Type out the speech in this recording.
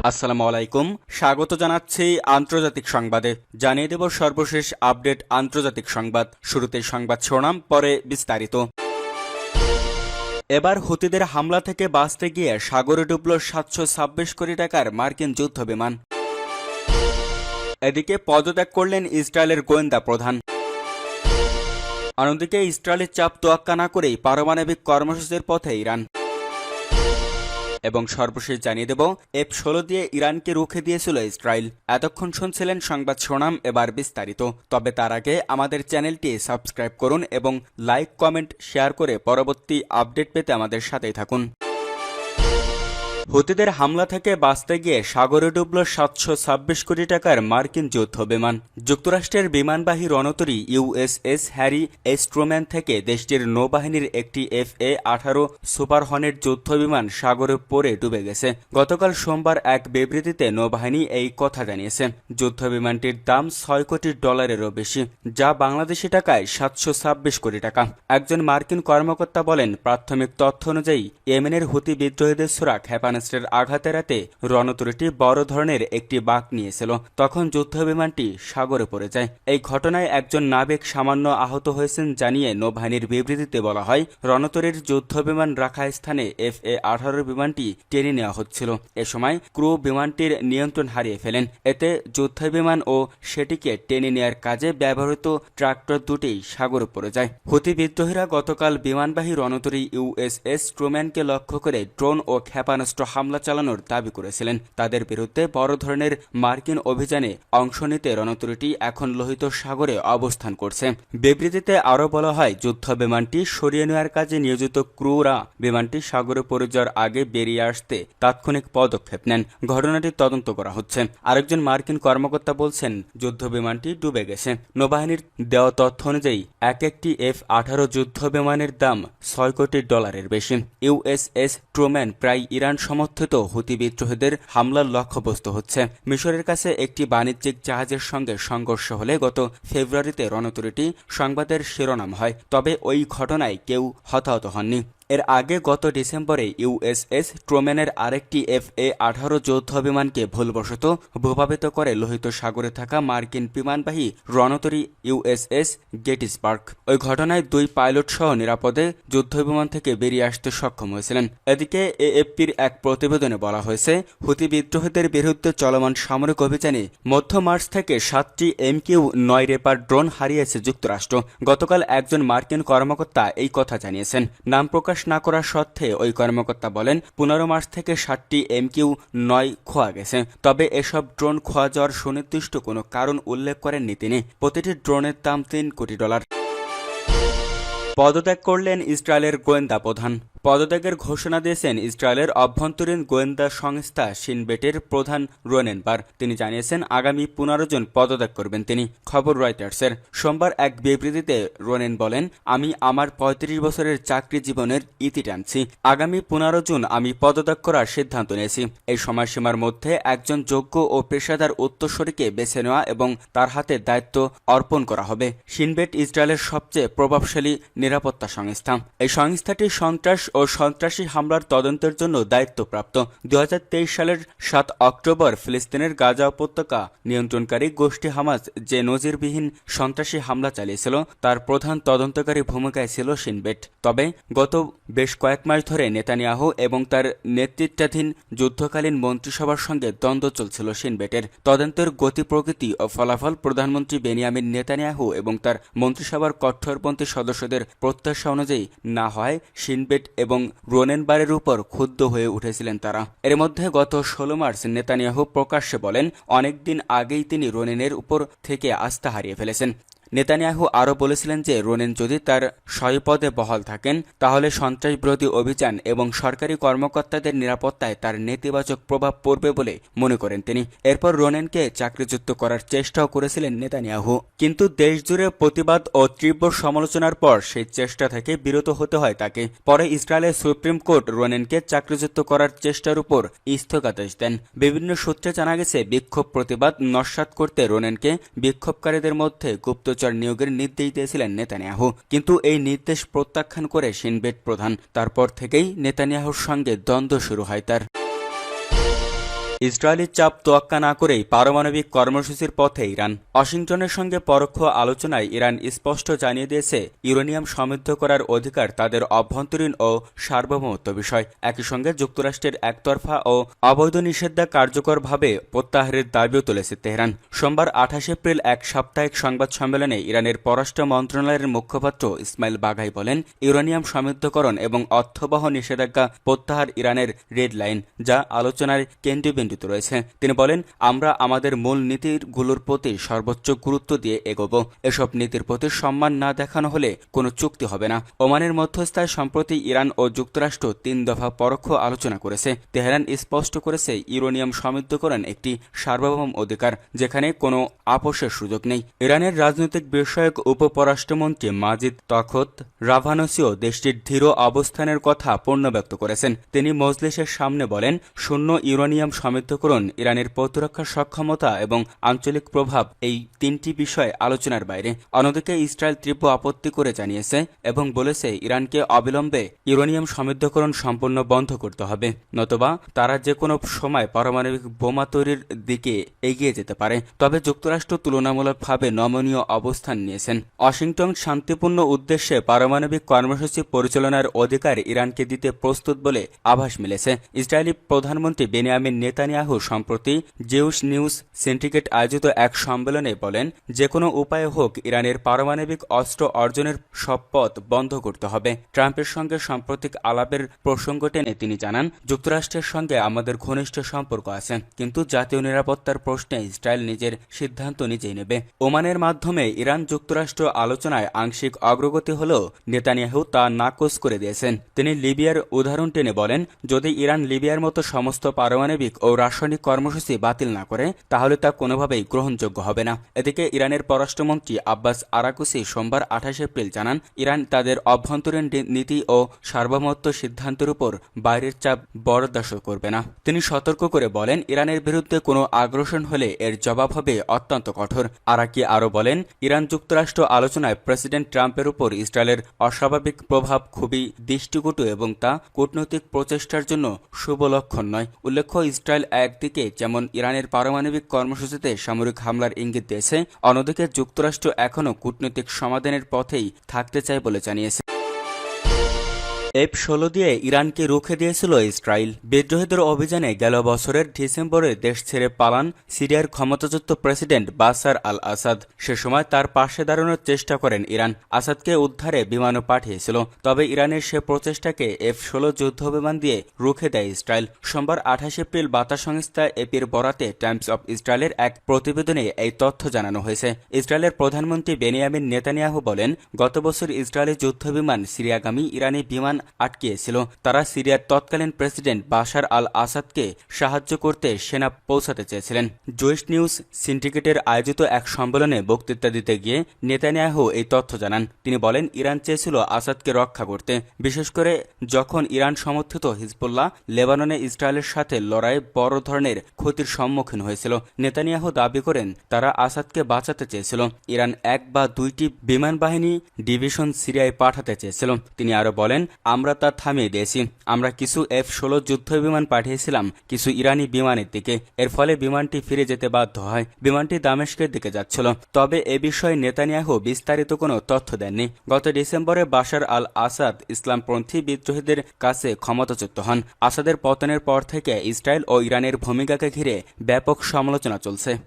আসসালামু আলাইকুম, স্বাগত জানাচ্ছি আন্তর্জাতিক সংবাদে। জানিয়ে দেব সর্বশেষ আপডেট আন্তর্জাতিক সংবাদ। শুরুতে সংবাদ শিরোনাম, পরে বিস্তারিত। এবার হুতিদের হামলা থেকে বাঁচতে গিয়ে সাগরে ডুবল 726 কোটি টাকার মার্কিন যুদ্ধ বিমান। এদিকে পদত্যাগ করলেন ইসরায়েলের গোয়েন্দা প্রধান। অন্যদিকে ইসরায়েলের চাপ তোয়াক্কা না করেই পারমাণবিক কর্মসূচির পথে ইরান। এবং সর্বশেষ জানিয়ে দেব, F-16 দিয়ে ইরানকে রুখে দিয়েছিল ইসরায়েল। এতক্ষণ শুনছিলেন সংবাদ শিরোনাম, এবার বিস্তারিত। তবে তার আগে আমাদের চ্যানেলটি সাবস্ক্রাইব করুন এবং লাইক, কমেন্ট, শেয়ার করে পরবর্তী আপডেট পেতে আমাদের সাথেই থাকুন। হুতিদের হামলা থেকে বাঁচতে গিয়ে সাগরে ডুবল 726 কোটি টাকার মার্কিন যুদ্ধ বিমান। যুক্তরাষ্ট্রের বিমানবাহী রণতরী USS হ্যারি এস ট্রুম্যান থেকে দেশটির নৌবাহিনীর একটি FA-18 সুপার হর্নেট যুদ্ধ বিমান সাগরে পড়ে ডুবে গেছে। গতকাল সোমবার এক বিবৃতিতে নৌবাহিনী এই কথা জানিয়েছে। যুদ্ধ বিমানটির দাম $6 কোটিরও বেশি, যা বাংলাদেশি টাকায় 726 কোটি টাকা। একজন মার্কিন কর্মকর্তা বলেন, প্রাথমিক তথ্য অনুযায়ী ইয়েমেনের হুতি বিদ্রোহীদের ছোড়া ক্ষেপণাস্ত্রের আঘাত এড়াতে রণতরীটি বড় ধরনের একটি বাঁক নিয়েছিল। তখন যুদ্ধ বিমানটি সাগরে পড়ে যায়। এই ঘটনায় একজন নাবিক সামান্য আহত হয়েছেন জানিয়ে নৌবাহিনীর বিবৃতিতে বলা হয়, রণতরীর যুদ্ধ বিমান রাখা স্থানে FA-18 বিমানটি টেনে নেওয়া হচ্ছিল। এ সময় ক্রু বিমানটির নিয়ন্ত্রণ হারিয়ে ফেলেন। এতে যুদ্ধ বিমান ও সেটিকে টেনে নেওয়ার কাজে ব্যবহৃত ট্রাক্টর দুটি সাগরে পড়ে যায়। হুতি বিদ্রোহীরা গতকাল বিমানবাহী রণতরী USS ট্রুম্যানকে লক্ষ্য করে ড্রোন ও ক্ষেপণাস্ত্র হামলা চালানোর দাবি করেছিলেন। তাদের বিরুদ্ধে বড় ধরনের মার্কিন অভিযানে অংশ নিতে রণতরীটি এখন লোহিত সাগরে অবস্থান করছে। বিবৃতিতে আরও বলা হয়, যুদ্ধ বিমানটি সরিয়ে নেওয়ার কাজে নিয়োজিত ক্রুরা বিমানটি সাগরে পড়ে যাওয়ার আগে বেরিয়ে আসতে তাৎক্ষণিক পদক্ষেপ নেন। ঘটনাটি তদন্ত করা হচ্ছে। আরেকজন মার্কিন কর্মকর্তা বলছেন, যুদ্ধ বিমানটি ডুবে গেছে। নৌবাহিনীর দেওয়া তথ্য অনুযায়ী একটি F-18 যুদ্ধ বিমানের দাম $6 কোটির বেশি। USS ট্রুম্যান প্রায় ইরান সমর্থিত হুতি বিদ্রোহীদের হামলার লক্ষ্যবস্তু হচ্ছে। মিশরের কাছে একটি বাণিজ্যিক জাহাজের সঙ্গে সংঘর্ষ হলে গত ফেব্রুয়ারিতে রণতরীটি সংবাদের শিরোনাম হয়। তবে ওই ঘটনায় কেউ হতাহত হননি। এর আগে গত ডিসেম্বরে USS ট্রুম্যানের আরেকটি FA-18 যুদ্ধ বিমানকে ভুলবশত ভূপাতিত করে লোহিত সাগরে থাকা মার্কিন বিমানবাহী রণতরী USS গেটিসবার্গ। ওই ঘটনায় 2 পাইলট সহ নিরাপদে যুদ্ধ বিমান থেকে বেরিয়ে আসতে সক্ষম হয়েছিলেন। এদিকে AFPর এক প্রতিবেদনে বলা হয়েছে, হুতি বিদ্রোহীদের বিরুদ্ধে চলমান সামরিক অভিযানে মধ্য মার্চ থেকে 7টি MQ-9 রেপার ড্রোন হারিয়েছে যুক্তরাষ্ট্র। গতকাল একজন মার্কিন কর্মকর্তা এই কথা জানিয়েছেন। নাম প্রকাশ না করার সত্ত্বে ওই কর্মকর্তা বলেন, 15 মার্চ থেকে 7টি MQ-9 খোয়া গেছে। তবে এসব ড্রোন খোয়া যাওয়ার সুনির্দিষ্ট কোনো কারণ উল্লেখ করেননি তিনি। প্রতিটি ড্রোনের দাম $3 কোটি। পদত্যাগ করলেন ইসরায়েলের গোয়েন্দা প্রধান। পদত্যাগের ঘোষণা দিয়েছেন ইসরায়েলের অভ্যন্তরীণ গোয়েন্দা সংস্থা শিনবেটের প্রধান রোনেন বার। তিনি জানিয়েছেন, আগামী 15 জন পদত্যাগ করবেন তিনি। খবর রয়টার্সের। সোমবার এক বিবৃতিতে রোনেন বলেন, আমি আমার 35 বছরের চাকরি জীবনের ইতি টানছি। আগামী 15 জুন আমি পদত্যাগ করার সিদ্ধান্ত নিয়েছি। এই সময়সীমার মধ্যে একজন যোগ্য ও পেশাদার উত্তরসূরিকে বেছে নেওয়া এবং তার হাতে দায়িত্ব অর্পণ করা হবে। শিনবেট ইসরায়েলের সবচেয়ে প্রভাবশালী নিরাপত্তা সংস্থা। এই সংস্থাটি সন্ত্রাস ও সন্ত্রাসী হামলার তদন্তের জন্য দায়িত্বপ্রাপ্ত। 2023 সালের 7 অক্টোবর ফিলিস্তিনের গাজা উপত্যকা নিয়ন্ত্রণকারী গোষ্ঠী হামাস যে নজিরবিহীন সন্ত্রাসী হামলা চালিয়েছিল, তার প্রধান তদন্তকারী ভূমিকায় ছিল শিনবেট। তবে গত বেশ কয়েক মাস ধরে নেতানিয়াহু এবং তার নেতৃত্বাধীন যুদ্ধকালীন মন্ত্রিসভার সঙ্গে দ্বন্দ্ব চলছিল শিনবেটের। তদন্তের গতি প্রকৃতি ও ফলাফল প্রধানমন্ত্রী বেনিয়ামিন নেতানিয়াহু এবং তার মন্ত্রিসভার কঠোরপন্থী সদস্যদের প্রত্যাশা অনুযায়ী না হয় শিনবেট এবং রোনেন বারের উপর ক্ষুব্ধ হয়ে উঠেছিলেন তারা। এর মধ্যে গত 16 মার্চ নেতানিয়াহু প্রকাশ্যে বলেন, অনেকদিন আগেই তিনি রোনেনের উপর থেকে আস্থা হারিয়ে ফেলেছেন। নেতানিয়াহু আরও বলেছিলেন যে রোনেন যদি তার স্বপদে বহাল থাকেন তাহলে সন্ত্রাসবিরোধী অভিযান এবং সরকারি কর্মকর্তাদের নিরাপত্তায় তার নেতিবাচক প্রভাব পড়বে বলে মনে করেন তিনি। এরপর রোনেনকে চাকরিচ্যুত করার চেষ্টাও করেছিলেন নেতানিয়াহু, কিন্তু দেশজুড়ে প্রতিবাদ ও তীব্র সমালোচনার পর সেই চেষ্টা থেকে বিরত হতে হয় তাকে। পরে ইসরায়েলের সুপ্রিম কোর্ট রোনেনকে চাকরিচ্যুত করার চেষ্টার উপর স্থগিতাদেশ দেন। বিভিন্ন সূত্রে জানা গেছে, বিক্ষোভ প্রতিবাদ নস্যাৎ করতে রোনেনকে বিক্ষোভকারীদের মধ্যে গুপ্তচর নিয়োগের নির্দেশ দিয়েছিলেন নেতানিয়াহু, কিন্তু এই নির্দেশ প্রত্যাখ্যান করে শিনবেট প্রধান। তারপর থেকেই নেতানিয়াহুর সঙ্গে দ্বন্দ্ব শুরু হয় তার। ইসরায়েলি চাপ তোয়াক্কা না করেই পারমাণবিক কর্মসূচির পথে ইরান। ওয়াশিংটনের সঙ্গে পরোক্ষ আলোচনায় ইরান স্পষ্ট জানিয়ে দিয়েছে, ইউরেনিয়াম সমৃদ্ধ করার অধিকার তাদের অভ্যন্তরীণ ও সার্বভৌমত্ব বিষয়। একই সঙ্গে যুক্তরাষ্ট্রের একতরফা ও অবৈধ নিষেধাজ্ঞা কার্যকরভাবে প্রত্যাহারের দাবিও তুলেছে তেহরান। সোমবার 28 এপ্রিল এক সাপ্তাহিক সংবাদ সম্মেলনে ইরানের পররাষ্ট্র মন্ত্রণালয়ের মুখপাত্র ইসমাইল বাঘাই বলেন, ইউরেনিয়াম সমৃদ্ধকরণ এবং অর্থবহ নিষেধাজ্ঞা প্রত্যাহার ইরানের রেড লাইন, যা আলোচনার কেন্দ্রবিন্দুতে রয়েছে। তিনি বলেন, আমরা আমাদের মূল নীতিগুলোর প্রতি সর্বোচ্চ গুরুত্ব দিয়ে এগোব। এসব নীতির প্রতি সম্মান না দেখানো হলে কোনো চুক্তি হবে না। ওমানের মধ্যস্থায় সম্প্রতি ইরান ও যুক্তরাষ্ট্র 3 দফা পরোক্ষ আলোচনা করেছে। তেহরান স্পষ্ট করেছে, ইউরেনিয়াম সমৃদ্ধকরণ একটি সার্বভৌম অধিকার, যেখানে কোনো আপোষের সুযোগ নেই। ইরানের রাজনৈতিক বিষয়ক উপপরাষ্ট্রমন্ত্রী মাজিদ তখত রাভানসিও দেশটির দৃঢ় অবস্থানের কথা পুনর্ব্যক্ত করেছেন। তিনি মজলিসের সামনে বলেন, শূন্য ইউরেনিয়াম সমৃদ্ধকরণ, ইরানের প্রতিরক্ষা সক্ষমতা এবং আঞ্চলিক প্রভাব, এই 3টি বিষয় আলোচনার বাইরে। অন্যদিকে ইসরায়েল তীব্র আপত্তি করে জানিয়েছে এবং বলেছে, ইরানকে অবিলম্বে ইউরেনিয়াম সমৃদ্ধকরণ সম্পূর্ণ বন্ধ করতে হবে, নতুবা তারা যে কোনো সময় পারমাণবিক বোমা তৈরির দিকে এগিয়ে যেতে পারে। তবে যুক্তরাষ্ট্র তুলনামূলকভাবে নমনীয় অবস্থান নিয়েছেন। ওয়াশিংটন শান্তিপূর্ণ উদ্দেশ্যে পারমাণবিক কর্মসূচি পরিচালনার অধিকার ইরানকে দিতে প্রস্তুত বলে আভাস মিলেছে। ইসরায়েলি প্রধানমন্ত্রী বেনিয়ামিন নেতানিয়াহু সম্প্রতি জেউস নিউজ সিন্ডিকেট আয়োজিত এক সম্মেলনে বলেন, যে কোনো উপায়ে হোক ইরানের পারমাণবিক অস্ত্র অর্জনের সব পথ বন্ধ করতে হবে। ট্রাম্পের সঙ্গে সাম্প্রতিক আলাপের প্রসঙ্গ টেনে তিনি জানান, যুক্তরাষ্ট্রের সঙ্গে আমাদের ঘনিষ্ঠ সম্পর্ক আছে, কিন্তু জাতীয় নিরাপত্তার প্রশ্নে ইসরায়েল নিজের সিদ্ধান্ত নিজেই নেবে। ওমানের মাধ্যমে ইরান যুক্তরাষ্ট্র আলোচনায় আংশিক অগ্রগতি হলেও নেতানিয়াহু তা নাকচ করে দিয়েছেন। তিনি লিবিয়ার উদাহরণ টেনে বলেন, যদি ইরান লিবিয়ার মতো সমস্ত পারমাণবিক ও রাসায়নিক কর্মসূচি বাতিল না করে, তাহলে তা কোনোভাবেই গ্রহণযোগ্য হবে না। এদিকে ইরানের পররাষ্ট্রমন্ত্রী আব্বাস আরাকুসি সোমবার 28 এপ্রিল জানান, ইরান তাদের অভ্যন্তরীণ নীতি ও সার্বভৌমত্ব সিদ্ধান্তের উপর বাইরের চাপ বরদাস্ত করবে না। তিনি সতর্ক করে বলেন, ইরানের বিরুদ্ধে কোনো আগ্রাসন হলে এর জবাব হবে অত্যন্ত কঠোর। আরাকি আরও বলেন, ইরান যুক্তরাষ্ট্র আলোচনায় প্রেসিডেন্ট ট্রাম্পের উপর ইসরায়েলের অস্বাভাবিক প্রভাব খুবই দৃষ্টিকটু এবং তা কূটনৈতিক প্রচেষ্টার জন্য শুভ লক্ষণ নয়। উল্লেখ্য, ইসরায়েল একদিকে যেমন ইরানের পারমাণবিক কর্মসূচিতে সামরিক হামলার ইঙ্গিত দিয়েছে, অন্যদিকে যুক্তরাষ্ট্র এখনও কূটনৈতিক সমাধানের পথেই থাকতে চায় বলে জানিয়েছে। F-16 দিয়ে ইরানকে রুখে দিয়েছিল ইসরায়েল। বিদ্রোহীদের অভিযানে গেল বছরের ডিসেম্বরে দেশ ছেড়ে পালান সিরিয়ার ক্ষমতাচ্যুত প্রেসিডেন্ট বাশার আল আসাদ। সে সময় তার পাশে দাঁড়ানোর চেষ্টা করেন ইরান। আসাদকে উদ্ধারে বিমানও পাঠিয়েছিল, তবে ইরানের সে প্রচেষ্টাকে F-16 যুদ্ধবিমান দিয়ে রুখে দেয় ইসরায়েল। সোমবার 28 এপ্রিল বার্তা সংস্থা এপির বরাতে টাইমস অব ইসরায়েলের এক প্রতিবেদনে এই তথ্য জানানো হয়েছে। ইসরায়েলের প্রধানমন্ত্রী বেনিয়ামিন নেতানিয়াহু বলেন, গত বছর ইসরায়েলি যুদ্ধবিমান সিরিয়াগামী ইরানি বিমান আটকিয়েছিল। তারা সিরিয়ার তৎকালীন প্রেসিডেন্ট বাশার আল আসাদকে সাহায্য করতে সেনা পৌঁছাতে চেয়েছিলেন। জুইশ নিউজ সিন্ডিকেটের আয়োজিত এক সম্মেলনে বক্তৃতা দিতে গিয়ে নেতানিয়াহু এই তথ্য জানান। তিনি বলেন, ইরান চেয়েছিল আসাদকে রক্ষা করতে, বিশেষ করে যখন ইরান সমর্থিত হিজবুল্লাহ লেবাননে ইসরায়েলের সাথে লড়াইয়ে বড় ধরনের ক্ষতির সম্মুখীন হয়েছিল। নেতানিয়াহু দাবি করেন, তারা আসাদকে বাঁচাতে চেয়েছিল। ইরান 1 বা 2টি বিমান বাহিনী ডিভিশন সিরিয়ায় পাঠাতে চেয়েছিল। তিনি আরও বলেন, আমরা তা থামিয়ে দিয়েছি। আমরা কিছু F-16 যুদ্ধবিমান পাঠিয়েছিলাম কিছু ইরানি বিমানের দিকে। এর ফলে বিমানটি ফিরে যেতে বাধ্য হয়। বিমানটি দামেস্কের দিকে যাচ্ছিল। তবে এ বিষয়ে নেতানিয়াহু বিস্তারিত কোনো তথ্য দেননি। গত ডিসেম্বরে বাশার আল আসাদ ইসলামপন্থী বিদ্রোহীদের কাছে ক্ষমতাচ্যুত হন। আসাদের পতনের পর থেকে ইসরায়েল ও ইরানের ভূমিকাকে ঘিরে ব্যাপক সমালোচনা চলছে।